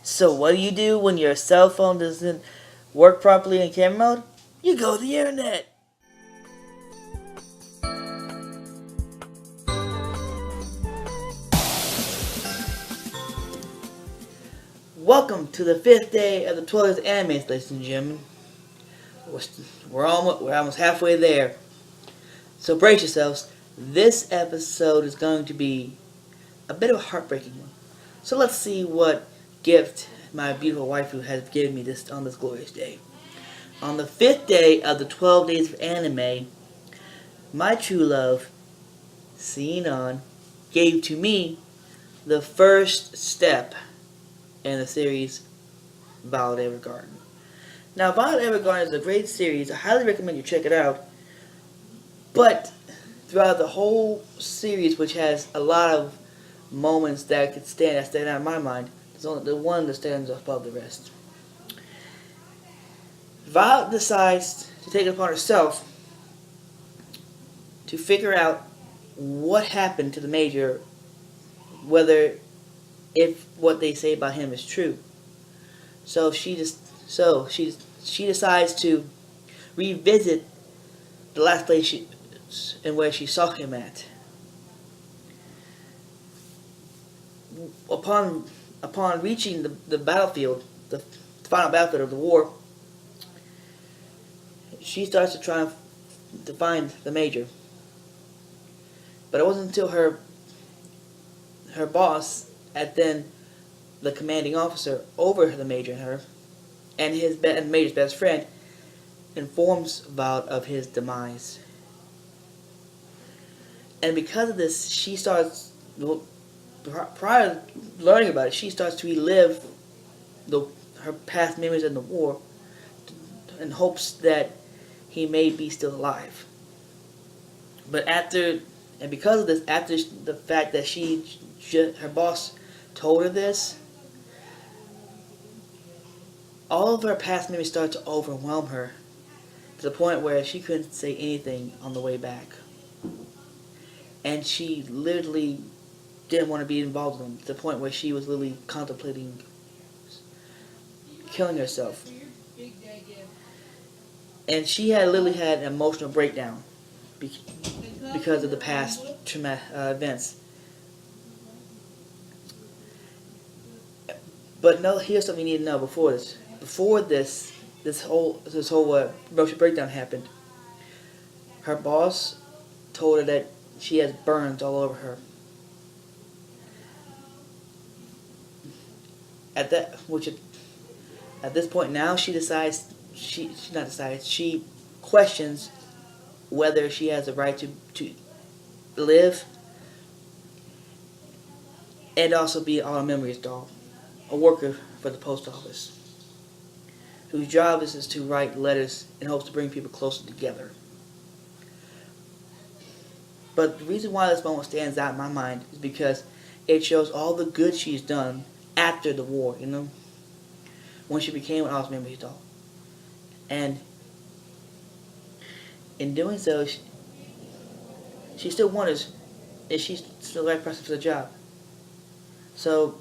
So what do when your cell phone doesn't work properly in camera mode? You go to the internet. Welcome to the fifth day of the 12 days anime, ladies and gentlemen. We're almost halfway there. So brace yourselves. This episode is going to be a bit of a heartbreaking one. So let's see what gift my beautiful waifu has given me this glorious day. On the fifth day of the 12 days of anime, my true love, Sinon, gave to me the first step in the series Violet Evergarden. Now, Violet Evergarden is a great series. I highly recommend you check it out. But throughout the whole series, which has a lot of moments that stand out in my mind, there's only the one that stands above the rest. Violet decides to take it upon herself to figure out what happened to the Major, whether if what they say about him is true. So she decides to revisit the last place and where she saw him at. Upon reaching the battlefield, the final battlefield of the war, she starts to try to find the Major. But it wasn't until her boss, and then the commanding officer over the Major and her, and the Major's best friend, informs Violet of his demise. And because of this, she starts, prior to learning about it, she starts to relive her past memories in the war in hopes that he may be still alive. But because of this, after the fact that her boss told her this, all of her past memories started to overwhelm her to the point where she couldn't say anything on the way back. And she literally didn't want to be involved in them, to the point where she was literally contemplating killing herself. And she had literally had an emotional breakdown because of the past events. But no, here's something you need to know before this. Before this whole emotional breakdown happened, her boss told her that she has burns all over her. At this point now, she questions whether she has the right to live and also be an All Memories doll, a worker for the post office, whose job is to write letters in hopes to bring people closer together. But the reason why this moment stands out in my mind is because it shows all the good she's done after the war, when she became an All Memories doll. And in doing so, she still wonders if she's still the right person for the job. So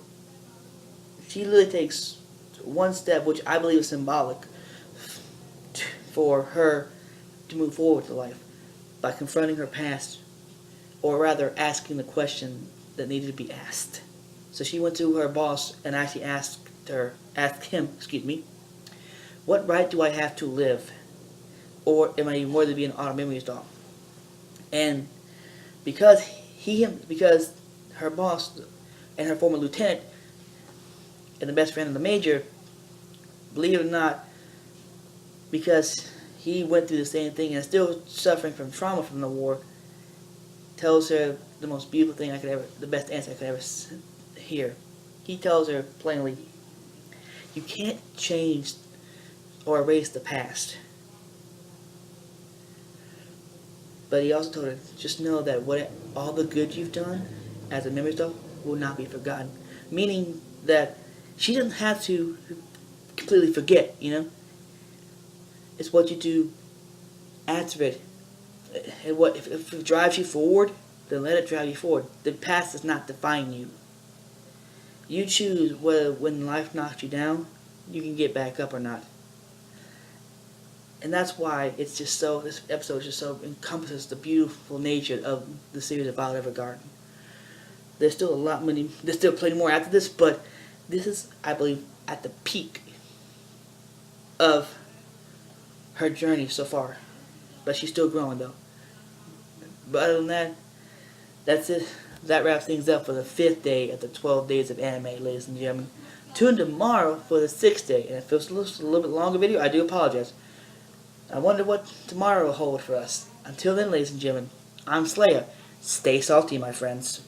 she literally takes one step, which I believe is symbolic for her to move forward to life, by confronting her past, or rather asking the question that needed to be asked. So she went to her boss and actually asked him, what right do I have to live? Or am I even worthy to be an Auto Memories doll? And because her boss and her former lieutenant and the best friend of the Major, believe it or not, because he went through the same thing and is still suffering from trauma from the war, tells her the most beautiful thing the best answer I could ever hear. He tells her plainly, you can't change or erase the past. But he also told her, just know that all the good you've done as a memory doll will not be forgotten. Meaning that she doesn't have to completely forget, It's what you do after it. And if it drives you forward, then let it drive you forward. The past does not define you. You choose whether when life knocks you down, you can get back up or not. And that's why it's just so, this episode just so encompasses the beautiful nature of the series about Evergarden. There's still plenty more after this, but this is, I believe, at the peak of her journey so far. But she's still growing though. But other than that, that's it. That wraps things up for the 5th day of the 12 days of anime, ladies and gentlemen. Tune in tomorrow for the 6th day. And if it's a little bit longer video, I do apologize. I wonder what tomorrow will hold for us. Until then, ladies and gentlemen, I'm Slayer. Stay salty, my friends.